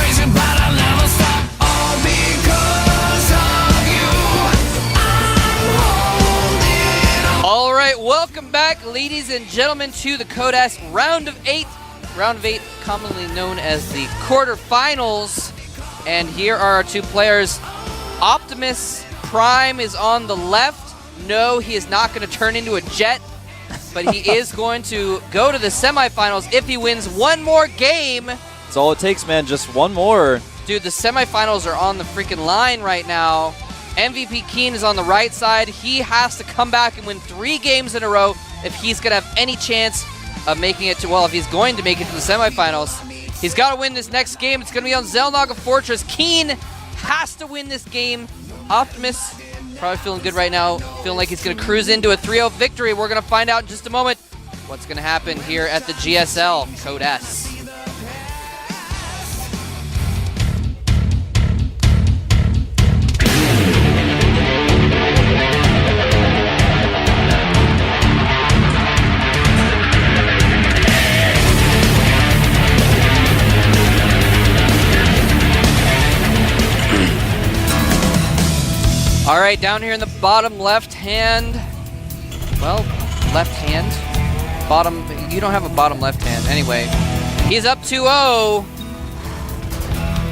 crazy, but I'll never stop. All because of you. I'm holding on. All right, welcome back, ladies and gentlemen, to the Codas Round of 8. Round of 8, commonly known as the quarterfinals. And here are our two players. Optimus Prime is on the left. No, he is not going to turn into a jet, but he is going to go to the semifinals if he wins one more game. That's all it takes, man. Just one more. Dude, the semifinals are on the freaking line right now. MVP Keen is on the right side. He has to come back and win 3 games in a row if he's going to have any chance of making it to, well, if he's going to make it to the semifinals. He's got to win this next game. It's going to be on Xel'Naga Fortress. Keen has to win this game. Optimus probably feeling good right now, feeling like he's going to cruise into a 3-0 victory. We're going to find out in just a moment what's going to happen here at the GSL Code S. All right, down here in the bottom left hand. Well, left hand. Bottom, you don't have a bottom left hand. Anyway, he's up 2-0.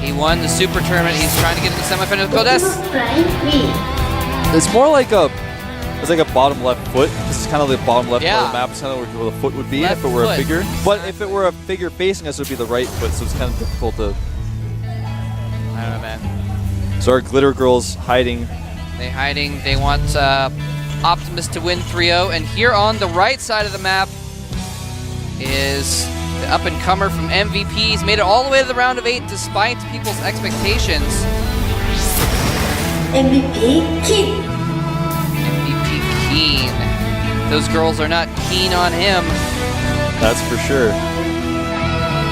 He won the super tournament. He's trying to get to the semifinal of Codes. It's more like it's like a bottom left foot. This is kind of the bottom left part of the map. It's kind of where the foot would be Left if it were foot. a figure. But if it were a figure facing us, it would be the right foot, so it's kind of difficult to... I don't know, man. So our glitter girl's hiding. They hiding. They want Optimus to win 3-0. And here on the right side of the map is the up-and-comer from MVP. He's made it all the way to the round of 8 despite people's expectations. MVP Keen. MVP Keen. Those girls are not keen on him. That's for sure.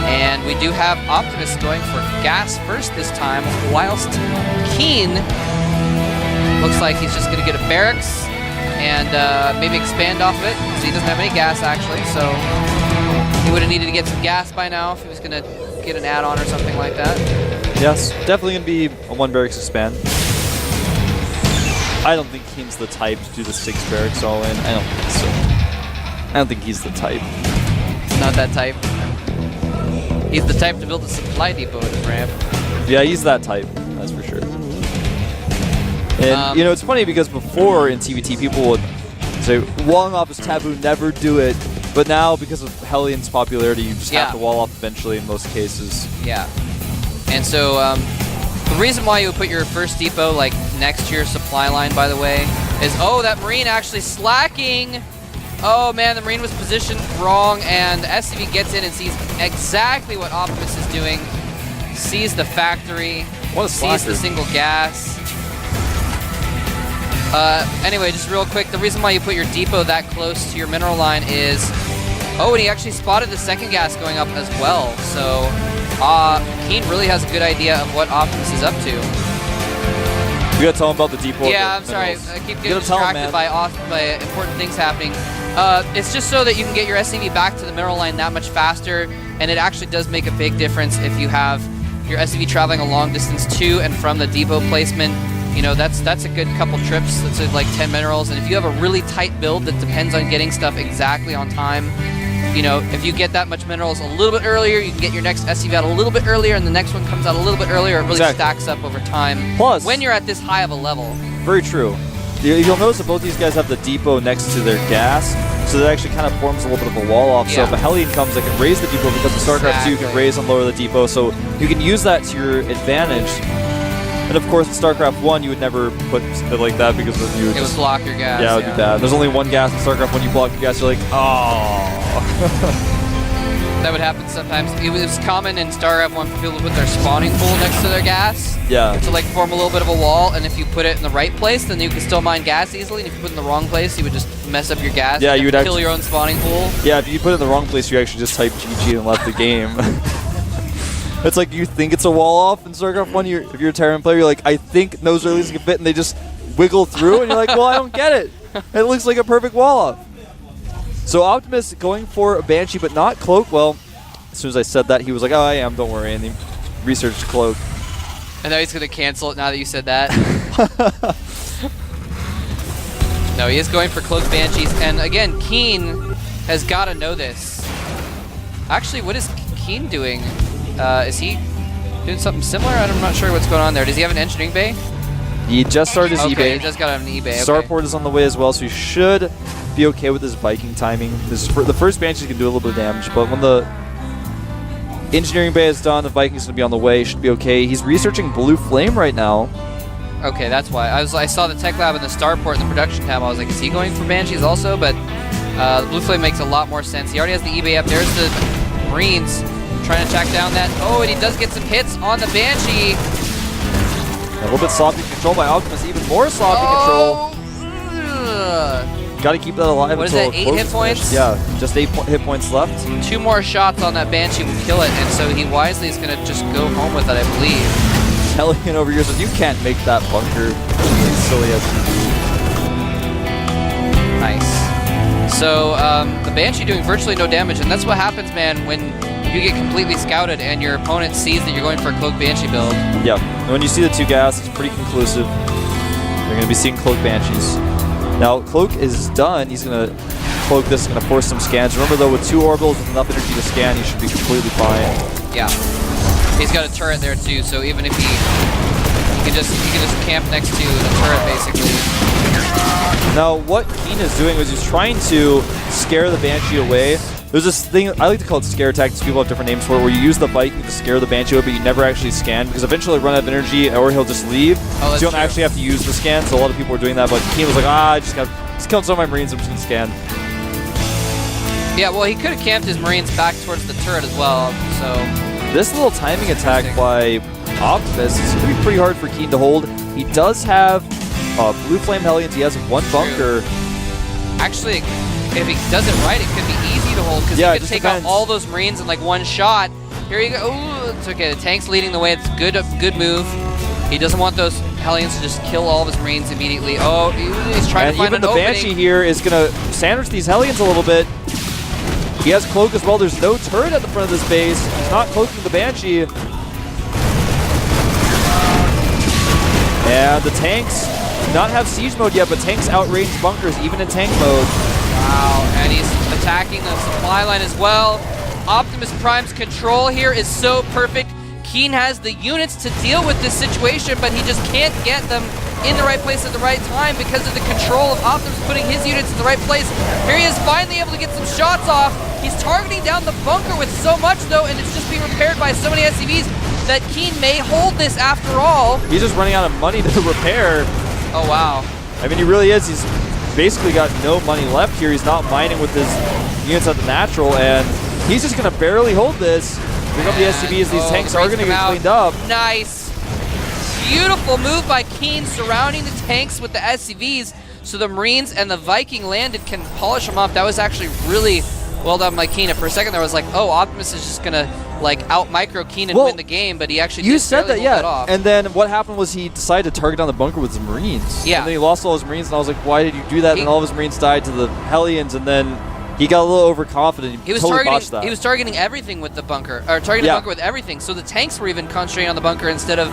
And we do have Optimus going for gas first this time, whilst Keen looks like he's just going to get a barracks and maybe expand off of it, because he doesn't have any gas actually, so he would have needed to get some gas by now if he was going to get an add-on or something like that. Yes, definitely going to be a 1 barracks expand. I don't think Keen's the type to do the 6 barracks all in. I don't think so. I don't think he's the type. Not that type. He's the type to build a supply depot at his ramp. Yeah, he's that type, that's for sure. And, you know, it's funny because before in TVT, people would say, walling off is taboo, never do it. But now, because of Hellian's popularity, you just have to wall off eventually in most cases. Yeah. And so, the reason why you would put your first depot, like, next to your supply line, by the way, is, oh, that Marine actually slacking. Oh, man, the Marine was positioned wrong, and the SCV gets in and sees exactly what Optimus is doing. Sees the factory. What a slacker. Sees the single gas. Anyway, just real quick, the reason why you put your depot that close to your mineral line is, oh, and he actually spotted the second gas going up as well. So, Keen really has a good idea of what Optimus is up to. You gotta tell him about the depot. Yeah, I'm sorry, I keep getting distracted by important things happening. It's just so that you can get your SCV back to the mineral line that much faster, and it actually does make a big difference if you have your SCV traveling a long distance to and from the depot placement. You know, that's a good couple trips. That's like 10 minerals. And if you have a really tight build that depends on getting stuff exactly on time, you know, if you get that much minerals a little bit earlier, you can get your next SCV out a little bit earlier, and the next one comes out a little bit earlier. It really stacks up over time. Plus, when you're at this high of a level. Very true. You'll notice that both these guys have the depot next to their gas, so that actually kind of forms a little bit of a wall off. So if a Hellion comes, they can raise the depot, because in StarCraft 2 you can raise and lower the depot, so you can use that to your advantage. And of course, in StarCraft 1, you would never put it like that because you would would block your gas. Yeah, it would be bad. There's only 1 gas in StarCraft. When you block your gas, you're like, oh. That would happen sometimes. It was common in StarCraft 1 for people to put their spawning pool next to their gas. Yeah. To like form a little bit of a wall, and if you put it in the right place, then you can still mine gas easily. And if you put it in the wrong place, you would just mess up your gas. Yeah, you would kill your own spawning pool. Yeah, if you put it in the wrong place, you actually just type GG and left the game. It's like you think it's a wall off in StarCraft 1. If you're a Terran player, you're like, I think nose earlies get bit, and they just wiggle through, and you're like, well, I don't get it. It looks like a perfect wall off. So Optimus going for a Banshee, but not Cloak. Well, as soon as I said that, he was like, oh, I am, don't worry. And he researched Cloak. I know he's going to cancel it now that you said that. No, he is going for Cloak Banshees. And again, Keen has got to know this. Actually, what is Keen doing? Is he doing something similar? I'm not sure what's going on there. Does he have an engineering bay? He just started his Okay, eBay. he just got an eBay. Starport is on the way as well, so he should be okay with his Viking timing. The first Banshee can do a little bit of damage, but when the engineering bay is done, the Viking's going to be on the way. He should be okay. He's researching Blue Flame right now. Okay, that's why. I saw the Tech Lab and the Starport in the production tab. I was like, is he going for Banshees also? But the Blue Flame makes a lot more sense. He already has the eBay up. There's the Marines trying to track down that. Oh, and he does get some hits on the Banshee. A little bit sloppy control by Optimus, even more sloppy control. Got to keep that alive what until is that, 8 hit points? Yeah, just 8 hit points left. 2 more shots on that Banshee will kill it, and so he wisely is going to just go home with it, I believe. Hellion over here says, you can't make that bunker. Silly as. Nice. So the Banshee doing virtually no damage, and that's what happens, man, when you get completely scouted and your opponent sees that you're going for a Cloak Banshee build. Yeah, and when you see the 2 gas, it's pretty conclusive. You're going to be seeing Cloak Banshees. Now, Cloak is done. He's going to Cloak this, is going to force some scans. Remember, though, with 2 orbitals with enough energy to scan, he should be completely fine. Yeah. He's got a turret there, too, so even if he can just camp next to the turret, basically. Now, what Keen is doing is he's trying to scare the Banshee away. There's this thing, I like to call it scare tactics, people have different names for it, where you use the Viking to scare the Banshee away, but you never actually scan, because eventually he'll run out of energy, or he'll just leave. Oh, so you don't actually have to use the scan, so a lot of people are doing that, but Keen was like, I just killed some of my Marines, I'm just going to scan. Yeah, well, he could have camped his Marines back towards the turret as well, so... This little timing attack by Optimus is going to be pretty hard for Keen to hold. He does have Blue Flame Hellions, he has 1 bunker. Actually, if he does it right, it could be easy to hold, because he could take out all those Marines in like 1 shot. Here you go. Ooh, it's okay. The tank's leading the way. It's good move. He doesn't want those Hellions to just kill all of his Marines immediately. Oh, he's trying to find an opening. And even the Banshee here is going to sandwich these Hellions a little bit. He has Cloak as well. There's no turret at the front of this base. He's not cloaking the Banshee. And the tanks do not have siege mode yet, but tanks outrange bunkers even in tank mode. Wow, and he's attacking the supply line as well. Optimus Prime's control here is so perfect. Keen has the units to deal with this situation, but he just can't get them in the right place at the right time because of the control of Optimus putting his units in the right place. Here he is finally able to get some shots off. He's targeting down the bunker with so much, though, and it's just being repaired by so many SCVs that Keen may hold this after all. He's just running out of money to repair. Oh, wow. I mean, he really is. He's basically got no money left here. He's not mining with his units at the natural, and he's just going to barely hold this. Pick up the SCVs. These tanks are going to get cleaned up. Nice. Beautiful move by Keen, surrounding the tanks with the SCVs so the Marines and the Viking landed can polish them off. That was actually really well done by Keen. For a second there was like, oh, Optimus is just going to like out-micro Keen and win the game, but he actually did barely hold it off. And then what happened was he decided to target down the bunker with his Marines. Yeah. And then he lost all his Marines, and I was like, why did you do that? And all of his Marines died to the Hellions, and then he got a little overconfident. He was totally botched that. He was targeting everything with the bunker, or targeting the bunker with everything. So the tanks were even concentrating on the bunker instead of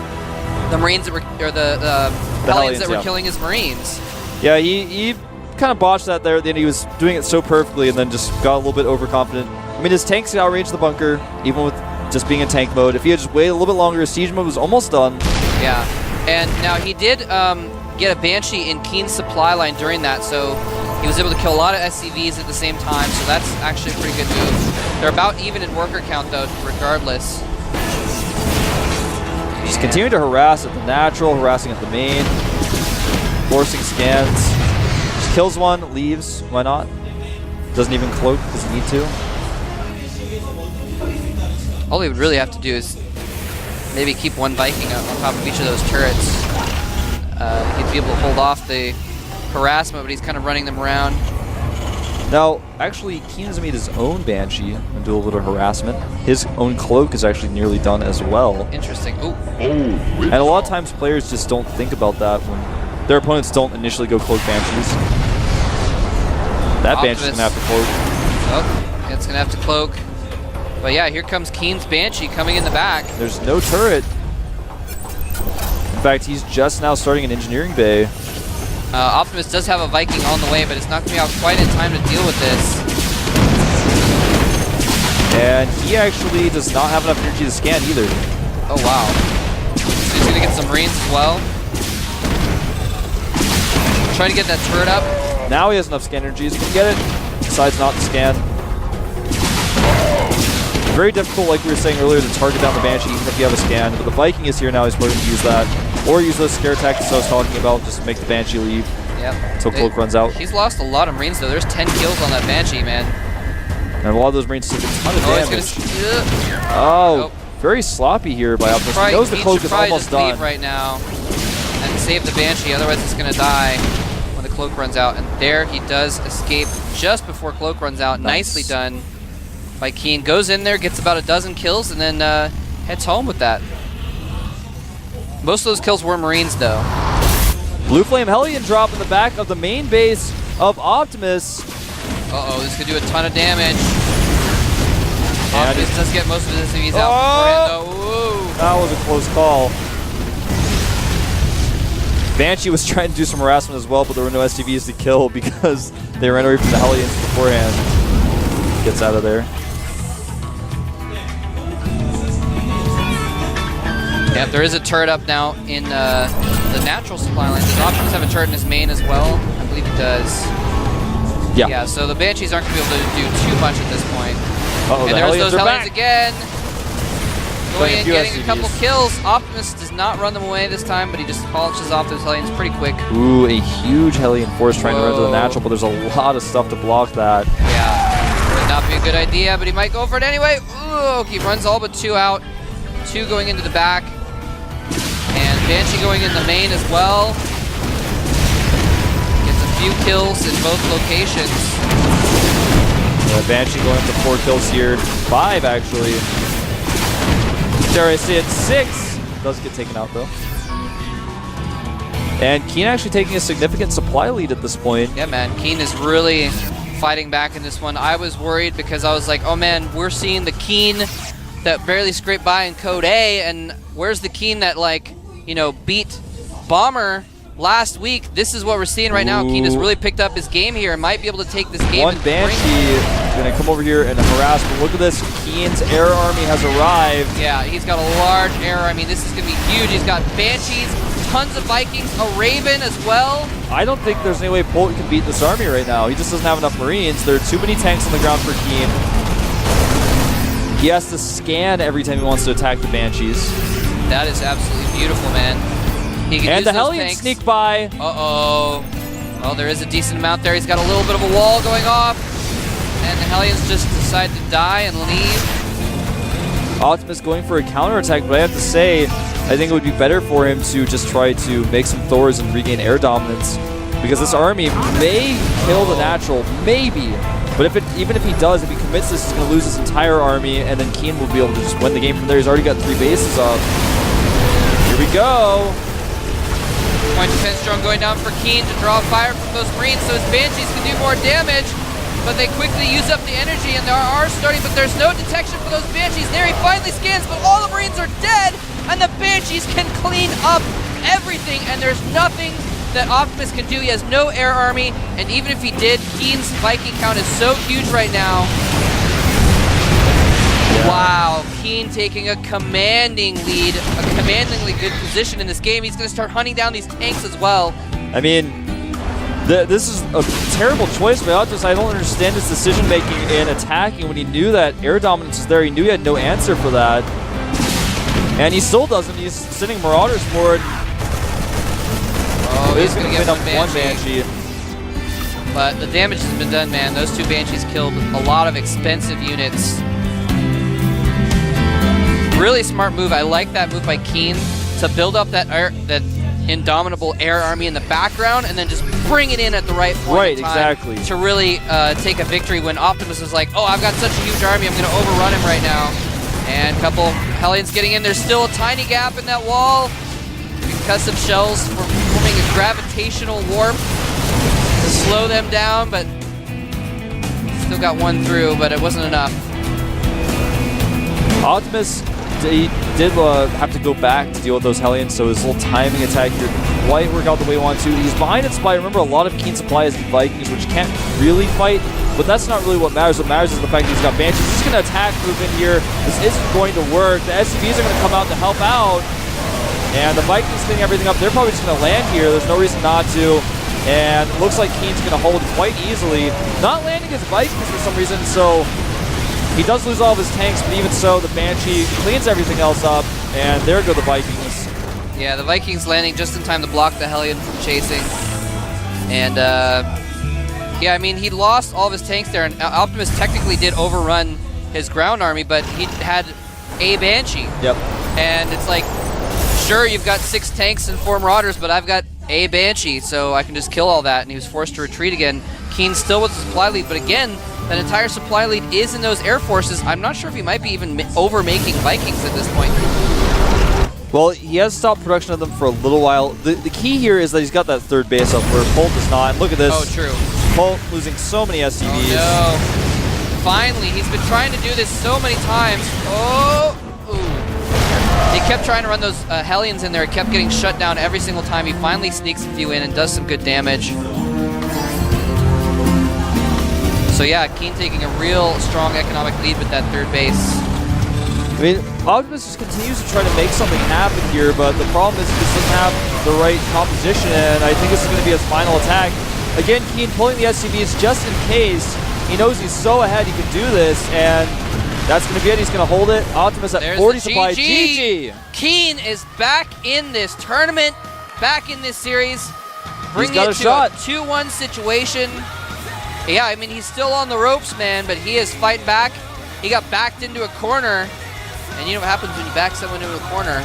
the Marines that were, or the Hellions that were killing his Marines. Yeah, he kind of botched that there. Then he was doing it so perfectly, and then just got a little bit overconfident. I mean, his tanks outranged the bunker, even with just being in tank mode. If he had just waited a little bit longer, his siege mode was almost done. Yeah, and now he did get a Banshee in Keen's supply line during that, so he was able to kill a lot of SCVs at the same time, so that's actually a pretty good move. They're about even in worker count, though, regardless. Just continuing to harass at the natural, harassing at the main, forcing scans. Just kills one, leaves. Why not? Doesn't even cloak, doesn't need to. All he would really have to do is maybe keep 1 Viking on top of each of those turrets. He'd be able to hold off the harassment, but he's kind of running them around. Now, actually, Keen has made his own Banshee and do a little harassment. His own cloak is actually nearly done as well. Interesting. Ooh. And a lot of times players just don't think about that when their opponents don't initially go cloak Banshees. That Banshee's going to have to cloak. Oh, it's going to have to cloak. But yeah, here comes Keen's Banshee coming in the back. There's no turret. In fact, he's just now starting an engineering bay. Optimus does have a Viking on the way, but it's not going to be out quite in time to deal with this. And he actually does not have enough energy to scan either. Oh, wow. So he's going to get some Marines as well. Trying to get that turret up. Now he has enough scan energy. He's going to get it. Decides not to scan. Very difficult, like we were saying earlier, to target down the Banshee even if you have a scan. But the Viking is here now. He's probably going to use that. Or use those scare tactics I was talking about just to make the Banshee leave. Yep. Until Cloak runs out. He's lost a lot of Marines, though. There's 10 kills on that Banshee, man. And a lot of those Marines took a ton of damage. Nope. Very sloppy here by Optimus. He knows the Cloak is almost done. Leave right now and save the Banshee, otherwise it's going to die when the Cloak runs out. And there he does escape just before Cloak runs out. Nice. Nicely done by Keen. Goes in there, gets about a dozen kills, and then heads home with that. Most of those kills were Marines, though. Blue Flame Hellion drop in the back of the main base of Optimus. Uh-oh, this could do a ton of damage. Optimus does get most of his SCVs out beforehand, though. Ooh. That was a close call. Banshee was trying to do some harassment as well, but there were no SCVs to kill because they ran away from the Hellions beforehand. Gets out of there. Yeah, there is a turret up now in the natural supply line. Does Optimus have a turret in his main as well? I believe he does. Yeah. Yeah, so the Banshees aren't going to be able to do too much at this point. Uh-oh, and the there's Hellions those are Hellions back. again. Going in, getting a SCVs. couple kills. Optimus does not run them away this time, but he just polishes off those Hellions pretty quick. Ooh, a huge Hellion force trying to run to the natural, but there's a lot of stuff to block that. Yeah, would not be a good idea, but he might go for it anyway. Ooh, he runs all but 2 out. 2 going into the back. And Banshee going in the main as well. Gets a few kills in both locations. Banshee going up to 4 kills here. 5, actually. Dare I say it, 6. Does get taken out, though. And Keen actually taking a significant supply lead at this point. Yeah, man. Keen is really fighting back in this one. I was worried because I was like, oh, man, we're seeing the Keen that barely scraped by in Code A, and where's the Keen that, like, you know, beat Bomber last week? This is what we're seeing right now. Keen has really picked up his game here and might be able to take this game. One Banshee going to come over here and harass, but look at this. Keen's air army has arrived. Yeah, he's got a large air. I mean, this is going to be huge. He's got Banshees, tons of Vikings, a Raven as well. I don't think there's any way Polt can beat this army right now. He just doesn't have enough Marines. There are too many tanks on the ground for Keen. He has to scan every time he wants to attack the Banshees. That is absolutely beautiful, man. He can And use the those Hellions tanks. sneak by. Uh-oh. Well, there is a decent amount there. He's got a little bit of a wall going off. And the Hellions just decide to die and leave. Optimus going for a counterattack, but I have to say, I think it would be better for him to just try to make some Thors and regain air dominance. Because this army may kill the natural, maybe. But even if he does, if he commits this, he's going to lose his entire army, and then Keen will be able to just win the game from there. He's already got 3 bases up. Here we go. Point defense drone going down for Keen to draw fire from those Marines so his Banshees can do more damage. But they quickly use up the energy, and they are starting, but there's no detection for those Banshees. There he finally scans, but all the Marines are dead, and the Banshees can clean up everything, and there's nothing that Optimus can do. He has no air army, and even if he did, Keen's Viking count is so huge right now. Yeah. Wow, Keen taking a commanding lead, a commandingly good position in this game. He's going to start hunting down these tanks as well. I mean, this is a terrible choice by Optimus. I don't understand his decision-making in attacking when he knew that air dominance was there. He knew he had no answer for that. And he still doesn't. He's sending Marauders forward. Oh, he's going to get up one Banshee. But the damage has been done, man. Those 2 Banshees killed a lot of expensive units. Really smart move. I like that move by Keen to build up that indomitable air army in the background and then just bring it in at the right point. Right, in time exactly. To really take a victory when Optimus is like, oh, I've got such a huge army, I'm going to overrun him right now. And a couple Hellions getting in. There's still a tiny gap in that wall. Concussive shells forming a gravitational warp to slow them down, but still got one through, but it wasn't enough. Optimus he did have to go back to deal with those Hellions, so his little timing attack here didn't quite work out the way he wanted to. He's behind in supply. Remember, a lot of Keen supply is the Vikings, which can't really fight, but that's not really what matters. What matters is the fact that he's got Banshees. He's going to attack move in here. This isn't going to work. The SCVs are going to come out to help out, and the Vikings cleaning everything up. They're probably just going to land here. There's no reason not to. And it looks like Keen's going to hold quite easily. Not landing his Vikings for some reason, so he does lose all of his tanks, but even so, the Banshee cleans everything else up, and there go the Vikings. Yeah, the Vikings landing just in time to block the Hellion from chasing. And, yeah, I mean, he lost all of his tanks there, and Optimus technically did overrun his ground army, but he had a Banshee. Yep. And it's like, sure, you've got 6 tanks and 4 Marauders, but I've got a Banshee, so I can just kill all that, and he was forced to retreat again. Keen still with the supply lead, but again, that entire supply lead is in those air forces. I'm not sure if he might be even over-making Vikings at this point. Well, he has stopped production of them for a little while. The key here is that he's got that third base up where Polt is not. And look at this. Oh, true. Polt losing so many SCVs. Oh, no. Finally, he's been trying to do this so many times. Oh, ooh. He kept trying to run those Hellions in there. It kept getting shut down every single time. He finally sneaks a few in and does some good damage. So yeah, Keen taking a real strong economic lead with that third base. I mean, Optimus just continues to try to make something happen here, but the problem is he just doesn't have the right composition, and I think this is going to be his final attack. Again, Keen pulling the SCVs just in case. He knows he's so ahead he can do this, and that's going to be it. He's going to hold it. Optimus at There's 40 the supply. GG. GG! Keen is back in this tournament, back in this series, bringing got it a to shot. a 2-1 situation. Yeah, I mean, he's still on the ropes, man, but he is fighting back. He got backed into a corner, and you know what happens when you back someone into a corner?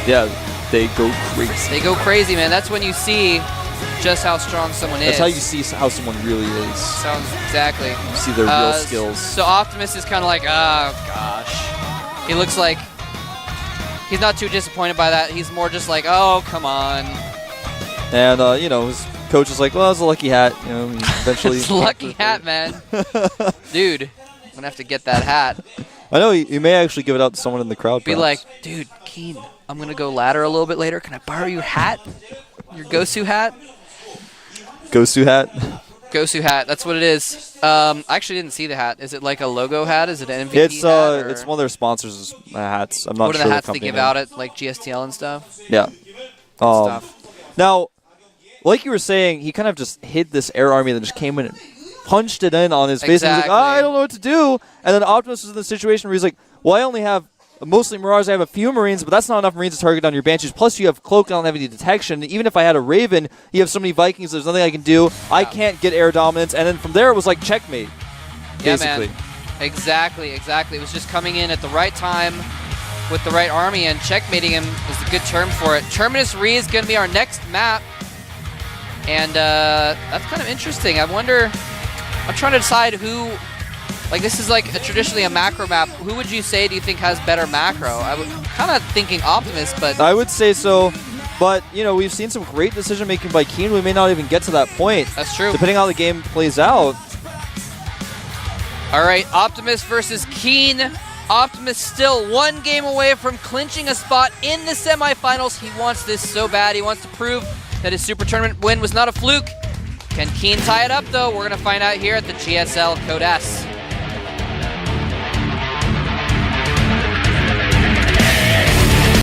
Yeah, they go crazy. They go crazy, man. That's when you see just how strong someone is. That's how you see how someone really is. Sounds exactly. You see their real skills. So Optimus is kind of like, oh, gosh. He looks like he's not too disappointed by that. He's more just like, oh, come on. And, you know, his coach is like, well, it's a lucky hat. You know, eventually. It's a lucky hat, man. Dude, I'm going to have to get that hat. I know, you may actually give it out to someone in the crowd. Be perhaps. like, dude, Keen, I'm going to go ladder a little bit later. Can I borrow your hat? Your Gosu hat? Gosu hat? Gosu hat, that's what it is. I actually didn't see the hat. Is it like a logo hat? Is it an MVP hat? It's one of their sponsors' hats. I'm not sure what are the hats the they company give name. out at like GSTL and stuff? Yeah. Stuff. Now, like you were saying, he kind of just hid this air army that just came in and punched it in on his face. And he's like, I don't know what to do. And then Optimus was in the situation where he's like, well, I only have mostly Marauders. I have a few Marines, but that's not enough Marines to target down your Banshees. Plus, you have Cloak. I don't have any detection. Even if I had a Raven, you have so many Vikings, there's nothing I can do. Yeah. I can't get air dominance. And then from there, it was like checkmate, basically. Yeah, man. Exactly. It was just coming in at the right time with the right army, and checkmating him is a good term for it. Terminus Re is going to be our next map. And that's kind of interesting. I wonder, I'm trying to decide who, like this is like traditionally a macro map. Who would you say do you think has better macro? I was kind of thinking Optimus, but. I would say so, but you know, we've seen some great decision making by Keen. We may not even get to that point. That's true. Depending on how the game plays out. All right, Optimus versus Keen. Optimus still 1 game away from clinching a spot in the semifinals. He wants this so bad. He wants to prove that his Super Tournament win was not a fluke. Can Keen tie it up, though? We're going to find out here at the GSL Code S.